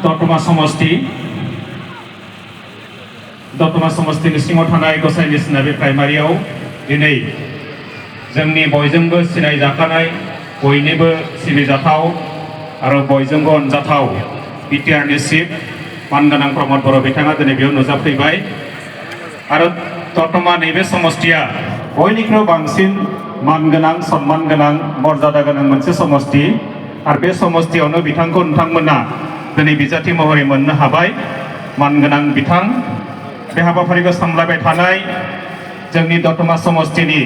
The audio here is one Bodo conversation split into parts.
दतमा समस्तिनि सिङाव थानाय गसाइनि सोनाबि प्राइमारियाव दिनै जोंनि बयजोंबो सिनायजाखानाय बयनिबो सिबिजाथाव आरो बयजोंबो अनजाथाव बिटिआरनि चिफ मानगोनां प्रमद बर' बिथाङा दिनै बेयाव नुजाफैबाय आरो दतमा नैबे समस्तिया बयनिख्रुइ बांसिन मानगोनां सन्मान गोनां मर्यादा गोनां मोनसे समस्ति आरो बे समस्तियावनो बिथांखौ नोंथांमोना दिनै बिजाथि महरै मोननो हाबाय। मानगोनां बिथां बे हाबाफारिखौ सामलायबाय थानाय जोंनि दतमा समस्तिनि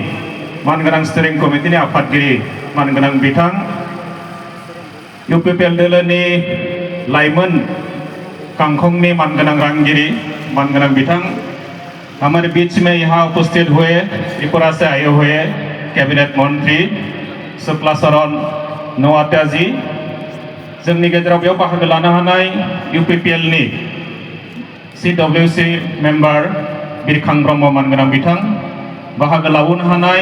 मानगोनां स्टियरिं कमिटिनि आफादगिरि मानगोनां बिथां इउपिपिएल दोलोनि लाइमोन कांखंनि मानगोनां रांगिरि मानगोनां बिथां हमारे बीच में यहाँ उपस्थित हुए त्रिपुरा से आए हुए कैबिनेट मंत्री शुक्ला शरण नौआत्या जी जोंनि गेजेराव बेयाव बाहागो लानो हानाय इउपिपिएलनि CWC मेम्बार बिरखां ब्रह्म मानगोनां बिथां बाहागो लाबोनो हानाय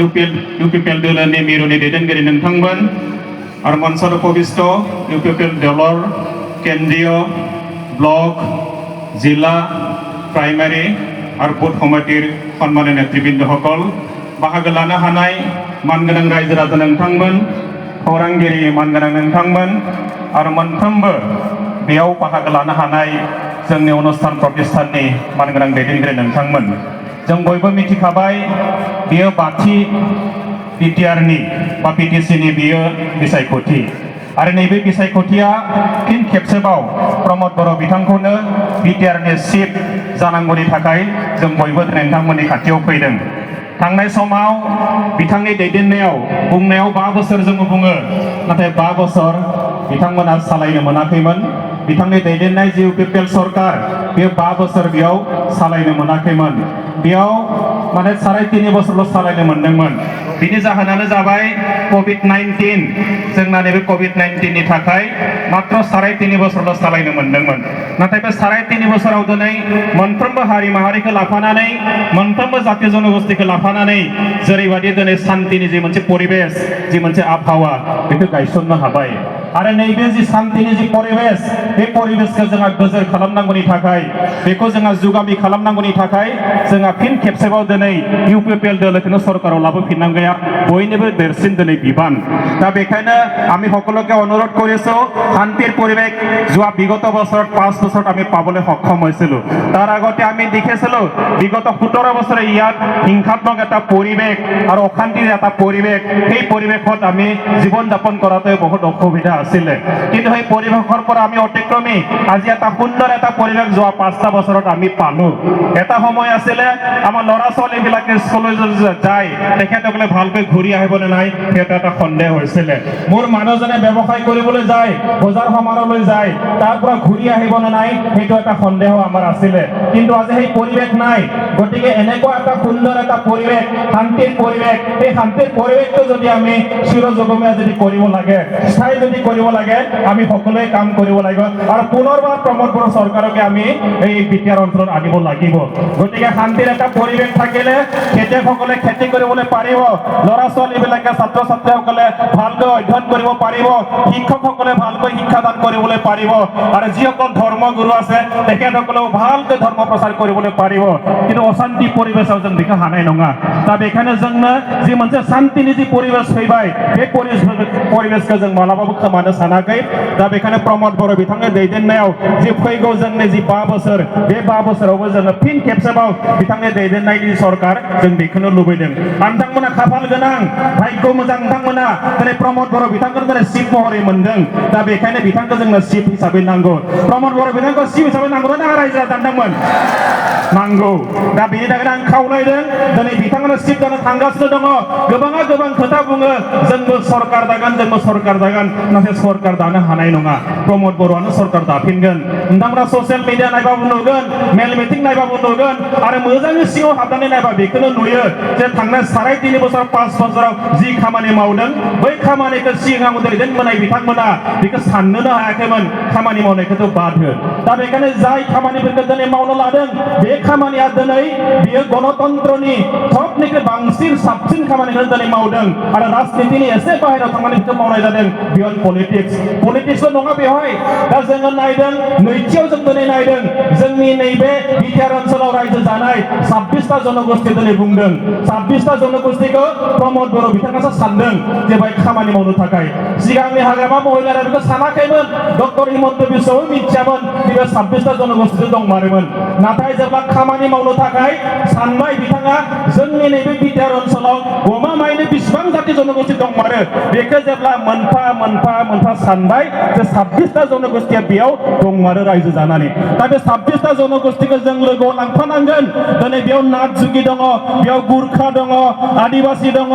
इउपिपिएल दोलोनि मिरुनि दैदेनगिरि नोंथांमोन आरो मनसर उपबिष्ट इउपिपिएल दलर केन्द्रीय ब्लक जिला प्राइमारि और बुथ कमिटिर सम्मानित नेतृबृंद सकल बाहागो लानो हानाय मानगोनां रायजो राजा नोंथांमोन खौरांगिरि मानगोनां नोंथांमोन आरो मोनफ्रोमबो बेयाव बाहागो लानो हानाय जोंनि अनुष्ठान प्रतिष्ठाननि मानगोनां दैदेनगिरि नोंथांमोन जों बयबो मिथिखाबाय बेयो बाथि बिटिआरनि बा पिटिसिनि बेयो बिसायख'थि आरो नैबे बिसायख'थिया फिन खेबसेबाव प्रमद बर' बिथांखौनो बिटिआरनि चिफ जानांगौनि थाखाय जों बयबो नोंथांमोननि खाथियाव फैदों। थांनाय समाव बिथांनि दैदेननायाव बुंनायाव 5 बोसोर जोङो बुङो नाथाय 5 बोसोर बिथांमोना सालायनो मोनाखैमोन। बिथांनि दैदेननाय जि इउपिपिएल सरकार बे 5 बोसोर बेयाव सालायनो मोनाखैमोन। बेयाव माने 3.5 बोसोरल' सालायनो मोनदोंमोन। बिनि जाहोनानो जाबाय कोविड-19 जोंना नैबे कोविड-19 नि थाखाय मात्र 3.5 बोसोरल' सालायनो मोनदोंमोन। नाथाय बे 3.5 बोसोराव दिनै मोनफ्रोमबो हारि माहारिखौ लाफानानै मोनफ्रोमबो जाति जनगोष्ठीखौ लाफानानै जेरैबायदि दिनै शान्तिनि जि मोनसे परिबेश जि मोनसे आबहावा बेखौ गायसननो हाबाय आरो नैबे जि शान्तिनि जि परिबेश बे परिबेशखौ जोंहा गोजोर खालामनांगौनि थाखाय बेखौ जोंहा जुगामि खालामनांगौनि थाखाय जोंहा फिन खेबसेबाव दिनै इउपिपिएल दोलोखौनो सरकाराव लाबोफिननांगौया बयनिबो देरसिन दिनै बिबान। दा बेखायनो আমি সকলকে অনুরোধ কৰিছো শান্তিৰ পৰিৱেশ যোৱা বিগত বছৰত 5 বছৰত আমি পাবলৈ সক্ষম হৈছিলো। তাৰ আগতে আমি দেখিছিলো বিগত 17 বছৰে ইয়াত হিংসাত্মক এটা পৰিৱেশ আৰু অশান্তিৰ এটা পৰিৱেশ এই পৰিৱেশত আমি জীৱন যাপন কৰাটো বহুত অসুবিধা আছিলে কিন্তু সেই পৰিৱেশৰ পৰা আমি অতিক্ৰমি আজি এটা সুন্দৰ এটা পৰিৱেশ যোৱা 5টা বছৰত আমি পালো। এটা সময় আছিলে আমাৰ ল'ৰা ছোৱালীবিলাকে স্কুললৈ যায় তেখেতসকলে ভালকৈ ঘূৰি আহিবনে নাই সেইটো এটা সন্দেহ হৈছিলে। মোৰ মানুহজনে ব্যৱসায় কৰিবলৈ যায় বজাৰ সমাৰলৈ যায় তাৰ পৰা ঘূৰি আহিবনে নাই সেইটো এটা সন্দেহ আমাৰ আছিলে কিন্তু আজি সেই পৰিৱেশ নাই। গতিকে এনেকুৱা এটা সুন্দৰ এটা পৰিৱেশ শান্তিৰ পৰিৱেশ এই শান্তিৰ পৰিৱেশটো যদি আমি চিৰজীৱনীয়া যদি কৰিব লাগে স্থায়ী যদি কৰিব লাগে আমি সকলোৱে কাম কৰিব লাগিব আৰু পুনৰবাৰ প্ৰমোদ বড়ো চৰকাৰকে আমি এই বিটিআৰ অঞ্চলত আনিব লাগিব। গতিকে শান্তিৰ এটা পৰিৱেশ থাকিলে খেতিয়কসকলে খেতি কৰিবলৈ পাৰিব, ল'ৰা ছোৱালীবিলাকে ছাত্ৰ ছাত্ৰীসকলে ভালকৈ অধ্যয়ন কৰিব পাৰিব, শিক্ষকসকলে ভালকৈ শিক্ষাদান কৰিবলৈ পাৰিব আৰু যিসকল ধৰ্মগুৰু আছে তেখেতসকলেও ভালকৈ ধৰ্ম প্ৰচাৰ কৰিবলৈ পাৰিব। কিন্তু অশান্তি পৰিবেশাव जों बेखौ हानाय नङा। दा बेखायनो जोंनो जि मोनसे शान्तिनि जि परिवेश फैबाय बे परिवेशखौ जों मालाबाबो खोमानो सानाखै। दा बेखायनो प्रमद बर' बिथांनि दैदेननायाव जि फैगौ जोंनि जि 5 बोसोर बे 5 बोसोरावबो जोङो फिन खेबसेबाव बिथांनि दैदेननायनि सरकार जों बेखौनो लुबैदों। नोंथांमोना खाफाल गोनां भाग्य मोजां नोंथांमोना दिनै प्रमद बर' बिथांखौ दिनै चिफ महरै मोनदों। दा बेखायनो बिथांखौ जोंनो चिफ हिसाबै नांगौ। प्रमद बर' बिथांखौ चिफ हिसाबै नांगौ ना रायजो राजानोमोन नांगौ। दा बेनि थाखायनो आं खावलायदों दिनै बिथांखौनो चिफ जानो थांगासिनो दङ। गोबाङा गोबां खोथा बुङो जोंबो सरकार दागोन जोंबो सरकार दागोन नाथाय सरकार दानो हानाय नङा। प्रमद बर'आनो सरकार दाफिनगोन। नोंथांमोना ससियेल मिडिया नायबाबो नुगोन मेल मिटिं नायबाबो नुगोन आरो मोजाङै सिङाव हाबनानै नायबा बेखौनो नुयो जे थांनाय 3.5 बोसोर 5 बोसोराव जि खामानि मावदों बै खामानिखौ सिगाङाव दैदेनबोनाय बिथांमोना बेखौ साननोनो हायाखैमोन खामानि मावनायखौथ' बाद हो। दा बेखायनो जाय खामानिफोरखौ दिनै मावनो लादों बे खामानिया दिनै बियो गणतन्त्रनि सबनिख्रुइ बांसिन साबसिन खामानिखौ दिनै मावदों आरो राजनीतिनि एसे बाहेरायाव थांनानै बेखौ मावनाय जादों बियन्ड पलिटिक्स नङा बेवहाय दा जोङो नायदों नैथियाव जों दिनै नायदों जोंनि नैबे बिटिआर ओनसोलाव रायजो जानाय 26टा जनगोष्ठी दिनै बुंदों 26टा जनगोष्ठीखौ प्रमद बर' बिथाङासो सानदों जे बाय खामानि मावनो थाखाय सिगांनि हाग्रामा महिलाया बेखौ सानाखैमोन डक्टर हिमन्त बिश्वबो मिथियामोन बे 26टा जनगोष्ठी दंमारोमोन नाथाय जेब्ला खामानि मावनो थाखाय सानबाय बिथाङा जोंनि नैबे बिटिआर ओनसोलाव गमामायैनो बेसेबां जाति जनगोष्ठी दंमारो बेखौ जेब्ला मोनफा मोनफा मोनफा सानबाय जे 26टा जनगोष्ठीया बेयाव दंमारो रायजो जानानै दा बे 26टा जनगोष्ठीखौ जों लोगोआव लांफानांगोन दिनै बेयाव नाथ जुगि दङ बेयाव गुरखा दङ आदिबासी दङ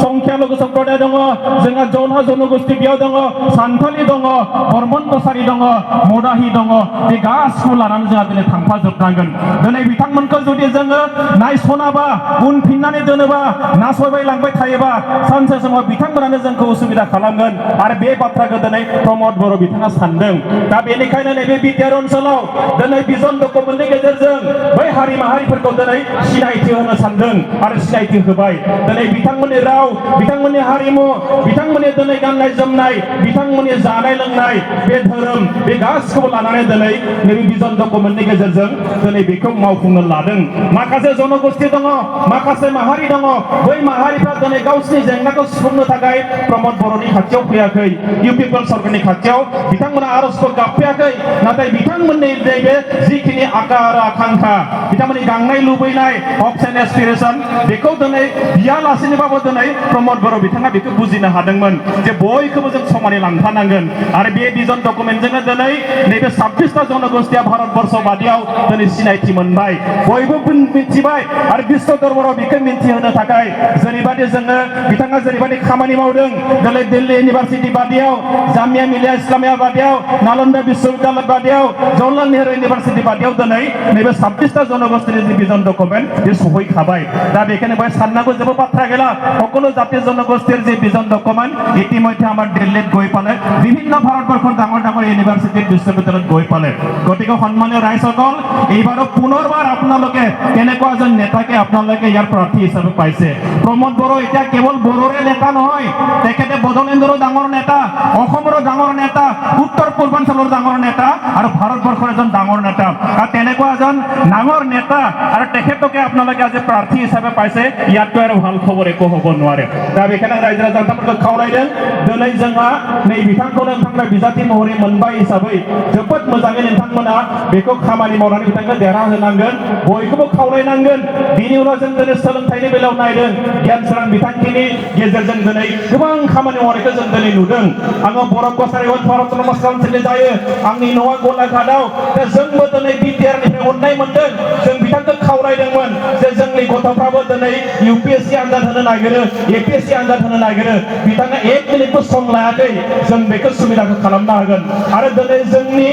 संख्यालघु सम्प्रदाय दङ जोंहा जौनहा जनगोष्ठी बेयाव दङ सान्थालि दङ बर्मन कसारि दङ मदाहि दङ बे गासिखौ लानानै जोंहा दिनै थांफाजोबनांगोन दिनै बिथांमोनखौ जुदि जोङो नायस'नाबा उनफिननानै दोनोबा नासयबाय लांबाय थायोबा सानसे समाव बिथांमोनानो जोंखौ उसुबिदा खालामगोन आरो बे बाथ्राखौ दिनै प्रमद बर' बिथाङा सानदों दा बेनिखायनो नैबे बिटिआर ओनसोलाव दिनै बिजन डकुमेन्टनि गेजेरजों बै हारि माहारिफोरखौ दिनै सिनायथि होनो सानदों आरो सिनायथि होबाय दिनै बिथांमोननि राव बिथांमोननि हारिमु बिथांमोननि दिनै गाननाय जोमनाय बिथांमोननि जानाय लोंनाय बे धोरोम बे गासिखौबो लानानै दिनै नैबे बिजन डकुमेन्टनि गेजेरजों दिनै बेखौ मावफुंनो लादों माखासे जनगोष्ठी दङ माखासे माहारि दङ बै माहारिफ्रा दिनै गावसिनि जेंनाखौ सुफुंनो थाखाय प्रमद बर'नि खाथियाव फैयाखै इउपिपिएल सरकारनि खाथियाव बिथांमोना आर'जखौ गाबफैयाखै नाथाय बिथांमोननि नैबे जिखिनि आखा आरो आकांक्षा बिथांमोननि गांनाय लुबैनाय हप्स एन्ड एसपिरेसन बेखौ दिनै बियालासिनोबाबो दिनै प्रमद बर' बिथाङा बेखौ बुजिनो हादोंमोन जे बयखौबो जों समानै लांफानांगोन आरो बे बिजन डकुमेन्टजोंनो दिनै नैबे 26टा जनगोष्ठीया भारतबर्ष बादियाव दिनै सिनायथि मोनबाय बयबो मिथिबाय आरो बिश्व दरबाराव बेखौ मिन्थिहोनो थाखाय जेरैबायदि जोङो बिथाङा जेरैबायदि खामानि मावदों दिनै दिल्ली इउनिभारसिटि बादियाव जामिया मिलिया इस्लामिया बादियाव नालन्दा बिश्वविद्यालय बादियाव जवाहरलाल नेहरू इउनिभारसिटि बादियाव दिनै नैबे 26टा जनगोष्ठीनि जि बिजन डकुमेन्ट बे सफैखाबाय दा बेखायनो बेवहाय साननांगौ जेबो बाथ्रा गैला সকলো জাতি জনগোষ্ঠীর যে বিজন ডকুমেন্ট ইতিমধ্যে আমার দিল্লিত গৈ পালে বিভিন্ন ভারতবর্ষের ডাঙর ডাঙর ইউনিভার্সিটি বিশ্ববিদ্যালয়ত গৈ পালে গতিকে সম্মানীয় ৰাইজসকল এইবাৰো পুনৰবাৰ আপোনালোকে কেনেকুৱা এজন নেতাকে আপোনালোকে ইয়াৰ প্ৰাৰ্থী হিচাপে পাইছে প্ৰমোদ বড়ো এতিয়া কেৱল বড়োৰে নেতা নহয় তেখেতে বড়োলেণ্ডৰো ডাঙৰ নেতা অসমৰো ডাঙৰ নেতা উত্তৰ পূৰ্বাঞ্চলৰ ডাঙৰ নেতা আৰু ভাৰতবৰ্ষৰ এজন ডাঙৰ নেতা আৰু তেনেকুৱা এজন ডাঙৰ নেতা আৰু তেখেতকে আপোনালোকে আজি প্ৰাৰ্থী হিচাপে পাইছে ইয়াতকৈ আৰু ভাল খবৰ একো হ'ব নোৱাৰে दा बेखायनो रायजो राजाफोरखौ खावलायदों दिनै जोंहा नै बिथांखौनो नोंथांमोना बिजाथि महरै मोनबाय हिसाबै जोबोद मोजाङै नोंथांमोना बेखौ खामानि मावनानै बिथांखौ देरहाहोनांगोन बयखौबो खावलायनांगोन बिनि उनाव जों दिनै सोलोंथाइनि बेलायाव नायदों गियान सोरां बिथांखिनि गेजेरजों दिनै गोबां खामानि मावनायखौ जों दिनै नुदों आङो बर' कसारियाव भारत नमस्कार ओनसोलनि जायो आंनि न'आ गलाघाटआव दा जोंबो दिनै बिटिआरनिफ्राय अननाय मोनदों जों बिथांखौ खावलायदोंमोन जे जोंनि गथ'फ्राबो दिनै इउपिएससि आनजाद होनो नागिरो एपिएससि आनजाद होनो नागिरो बिथाङा एक मिनिटबो सम लायाखै जों बेखौ सुबिदाखौ खालामनो हागोन आरो दिनै जोंनि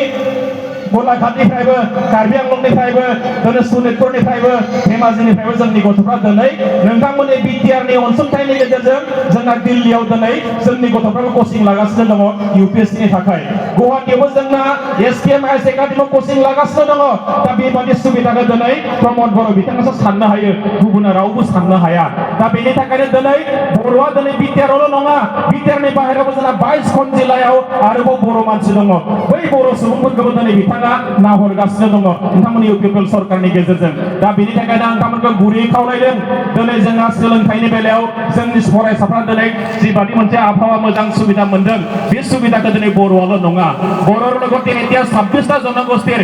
गलाघाटनिफ्रायबो कार्बि आंलंनिफ्रायबो दिनै सनितपुरनिफ्रायबो धेमाजिनिफ्रायबो जोंनि गथ'फ्रा दिनै नोंथांमोननि बिटिआरनि अनसुंथाइनि गेजेरजों जोंना दिल्लीयाव दिनै जोंनि गथ'फ्राबो कचिं लागासिनो दङ इउपिएससिनि थाखाय गुवाहाटीयावबो जोंना एसकेएम हायार एकाडेमियाव कचिं लागासिनो दङ दा बेबादि सुबिदाखौ दिनै प्रमद बर' बिथाङासो साननो हायो गुबुना रावबो साननो हाया दा बेनि थाखायनो दिनै बर'आ दिनै बिटिआरआवल' नङा बिटिआरनि बाहेरायावबो जोंना 22 जिल्लायाव आरोबाव बर' मानसि दङ बै बर' सुबुंफोरखौबो दिनै बिथाङा नाहरगासिनो दङ नोंथांमोननि इउपिपिएल सरकारनि गेजेरजों दा बेनि थाखायनो आं नोंथांमोनखौ गुरैयै खावलायदों दिनै जोंहा सोलोंथाइनि बेलायाव जोंनि फरायसाफ्रा दिनै जिबादि मोनसे आबहावा मोजां सुबिदा मोनदों बे सुबिदाखौ दिनै बर'आल' नङा बर'र লগতে এতিয়া 26টা জনগোষ্ঠীৰ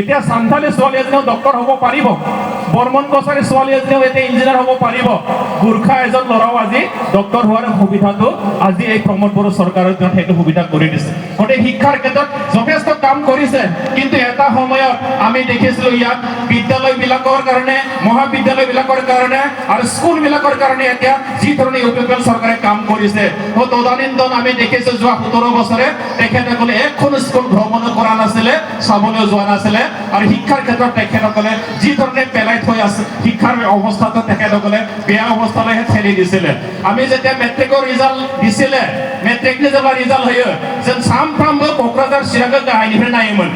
এতিয়া সান্থালী ছোৱালী এজনীও ডক্টৰ হ'ব পাৰিব বৰ্মন কছাৰী ছোৱালী এজনীও এতিয়া ইঞ্জিনিয়াৰ হ'ব পাৰিব গুৰ্খা এজন ল'ৰাও আজি ডক্টৰ হোৱাৰ সুবিধাটো আজি এই প্ৰমোদ বড়ো চৰকাৰৰ দিনত সেইটো সুবিধা কৰি দিছে গতিকে শিক্ষাৰ ক্ষেত্ৰত যথেষ্ট কাম কৰিছে কিন্তু এটা সময়ত আমি দেখিছিলোঁ ইয়াত বিদ্যালয়বিলাকৰ কাৰণে মহাবিদ্যালয়বিলাকৰ কাৰণে আৰু স্কুলবিলাকৰ কাৰণে এতিয়া যি ধৰণে ইউপিপিএল চৰকাৰে কাম কৰিছে তদানীন্তন আমি দেখিছোঁ যোৱা 17 বছৰে তেখেতসকলে এখন স্কুল ভ্ৰমণ কৰা নাছিলে চাবলৈ যোৱা নাছিলে আৰু শিক্ষাৰ ক্ষেত্ৰত তেখেতসকলে যি ধৰণে পেলাই থৈ আছে শিক্ষাৰ অৱস্থাটো তেখেতসকলে বেয়া অৱস্থালৈ ঠেলি দিছিলে আমি যেতিয়া মেট্ৰিকৰ ৰিজাল্ট দিছিলে মেট্ৰিকनि जेब्ला रिजाल्ट होयो जों सानफ्रामबो क'क्राझार चिरांखौ गाहायनिफ्राय नायोमोन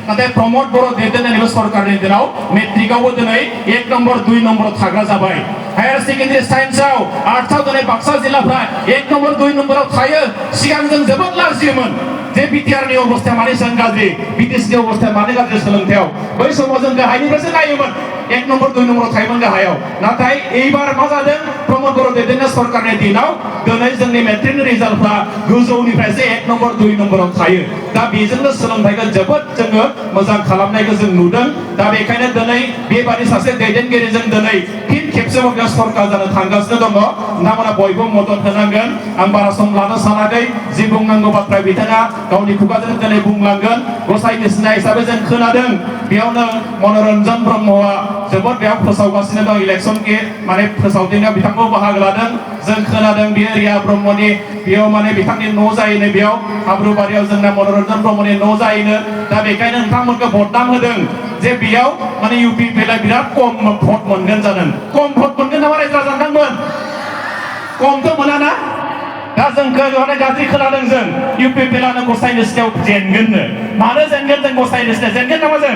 नाथाय प्रमोद बर' दैदेननाय सरकारनि दिनाव मेट्रिकआवबो दिनै 1 नम्बर 2 नम्बर थाग्रा जाबाय हायर सेकेन्डारि साइन्सआव आर्ट्सआव दिनै बाक्सा जिल्लाफ्रा 1 नम्बर 2 नम्बराव थायो सिगां जों जोबोद लाजियोमोन जे बिटिआरनि अबस्थाया माने जों गाज्रि बिटिसिनि अबस्थाया माने गाज्रि सोलोंथायाव बै समाव जों गाहायनिफ्रायसो नायोमोन 1 नम्बर 2 नम्बराव थायोमोन गाहायाव नाथाय एबार मा जादों प्रमद बर' दैदेननाय सरकारनि दिनाव दिनै जोंनि मेट्रिकनि रिजाल्टफ्रा गोजौनिफ्रायसो 1 नम्बर 2 नम्बराव थायो दा बेजोंनो सोलोंथाइखौ जोबोद जोङो मोजां खालामनायखौ जों नुदों दा बेखायनो दिनै बेबादि सासे दैदेनगिरिजों दिनै फिन खेबसेबाव बे सरकार जानो थांगासिनो दङ नोंथांमोना बयबो मदद होनांगोन आं बारा सम लानो सानाखै जि बुंनांगौ बाथ्रा बिथाङा गावनि खुगाजों दिनै बुंलांगोन गसाइनि सिनाय हिसाबै जों खोनादों बेयावनो मनरन्जन ब्रह्मआ जोबोद बेयाव फोसावगासिनो दं इलेक्सन माने फोसावदिनायाव बिथांखौ बाहागो लादों जों खोनादों बेयो रिया ब्रह्मनि बेयाव माने बिथांनि न' जायोनो बेयाव हाब्रुबारियाव जोंना मनरन्जन ब्रह्मनि न' जायोनो दा बेखायनो नोंथांमोनखौ भटदान होदों जे बेयाव माने इउपिपिएलआ बिराद खम भट मोनगोन जादों खम भट मोनगोन नामा रायजो राजा नोंथांमोन खमथ' मोनाना दा जोंखौ माने गाज्रि खोनादों जों इउपिपिएलआनो गसाइनि सिनायाव जेनगोननो मानो जेनगोन जों गसाइनि सिनायाव जेनगोन नामा जों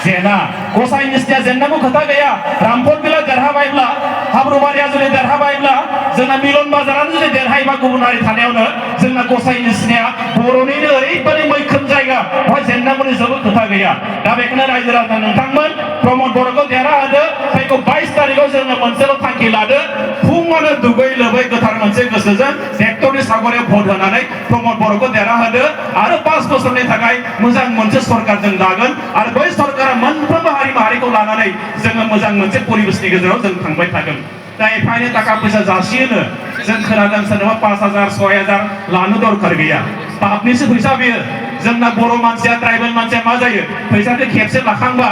जेना गसाइनि सिनाया जेननांगौ खोथा गैया रामफलबिला देरहाबायब्ला हाब्रुबारिया जुदि देरहाबायब्ला जोंना मिलन बाजारानो जुदि देरहायोबा गुबुनारि थानायावनो जोंना गसाइनि सिनाया बर'निनो ओरैबायदि मैखोम जायगा बेवहाय जेननांगौनि जेबो खोथा गैया दा बेखायनो रायजो राजा नोंथांमोन प्रमद बर'खौ देरहाहोदो फैगौ 22 तारिखआव जोङो मोनसेल' थांखि लादो फुङावनो दुगै लोबै गोथार मोनसे गोसोजों ट्रेक्टरनि सागरियाव भट होनानै प्रमद बर'खौ देरहाहोदो आरो 5 बोसोरनि थाखाय मोजां मोनसे सरकार जों दागोन आरो बै सरकारा मोनफ्रोमबो हारि माहारिखौ लानानै जोङो मोजां मोनसे परिबेसनि गेजेराव जों थांबाय थागोन दा एफा एनै थाखा फैसा जासियोनो जों खोनादों सोरनोबा 5,000 6,000 लानो दरखार गैया पापनिसो फैसा बेयो जोंना बर' मानसिया ट्राइबेल मानसिया मा जायो फैसाखौ खेबसे लाखांबा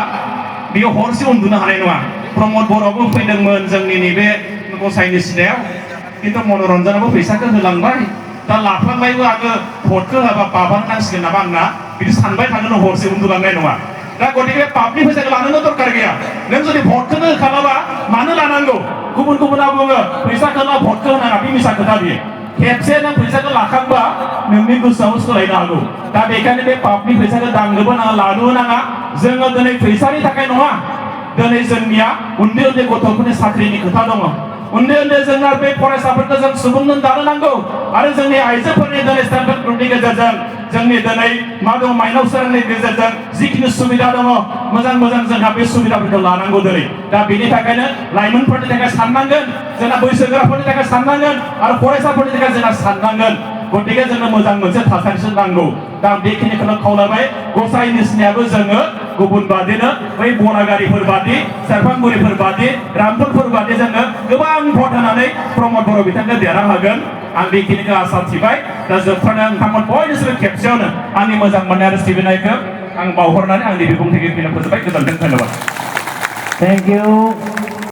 बेयो हरसे उन्दुनो हानाय नङा प्रमद बर'आबो फैदोंमोन जोंनि नैबे गसाइनि सिनायाव खिन्थु मनरन्जनाबो फैसाखौ होलांबाय दा लाफ्लांबायबो आङो भटखौ होबा पापानो नांसिगोन नामा आंना बिदि सानबाय थागोन हरसे उन्दुलांनाय नङा दा गतिके पापनि फैसाखौ लानोनो दरखार गैया नों जुदि भटखौनो होखालाबा मानो लानांगौ गुबुन गुबुना बुङो फैसाखौ ला भटखौ होनाङा बे मिसा खोथा बियो खेबसे नों फैसाखौ लाखांबा नोंनि गोसोआव सोलायनो हागौ दा बेखायनो बे पापनि फैसाखौ दांनोबो नाङा लानोबो नाङा जोङो दिनै फैसानि थाखाय नङा दिनै जोंनिया उन्दै उन्दै गथ'फोरनि साख्रिनि खोथा दङ उन्दै उन्दै जोंना बे फरायसाफोरखौ जों सुबुंनो दानो नांगौ आरो जोंनि आइजोफोरनि दिनै सेल्फ हेल्प ग्रुपनि गेजेरजों जोंनि दिनै मा दङ माइनाव सोरांनि गेजेरजों जिखिनि सुबिदा दङ मोजां मोजां जोंहा बे सुबिदाफोरखौ लानांगौ दिनै दा बेनि थाखायनो लाइमोनफोरनि थाखाय साननांगोन जोंना बैसोगोराफोरनि थाखाय साननांगोन आरो फरायसाफोरनि थाखाय जोंना साननांगोन गतिके जोंनो मोजां मोनसे थासारिसो नांगौ दा बेखिनिखौनो खावलायबाय गसाइनि सिनायाबो जोङो गुबुन बादिनो बै बनागारिफोर बादि सेरफांगुरिफोर बादि रामफलफोर बादि जोङो गोबां भट होनानै प्रमद बर' बिथांखौ देरहाहोगोन आं बेखिनिखौ आसा थिबाय दा जोबथारनायाव नोंथांमोन बयनिसिमबो खेबसेयावनो आंनि मोजां मोननाय आरो सिबिनायखौ आं बावहरनानै आंनि बिबुंथिखौ फोजोबबाय गोजोन्थों धन्यबाद थेंक इउ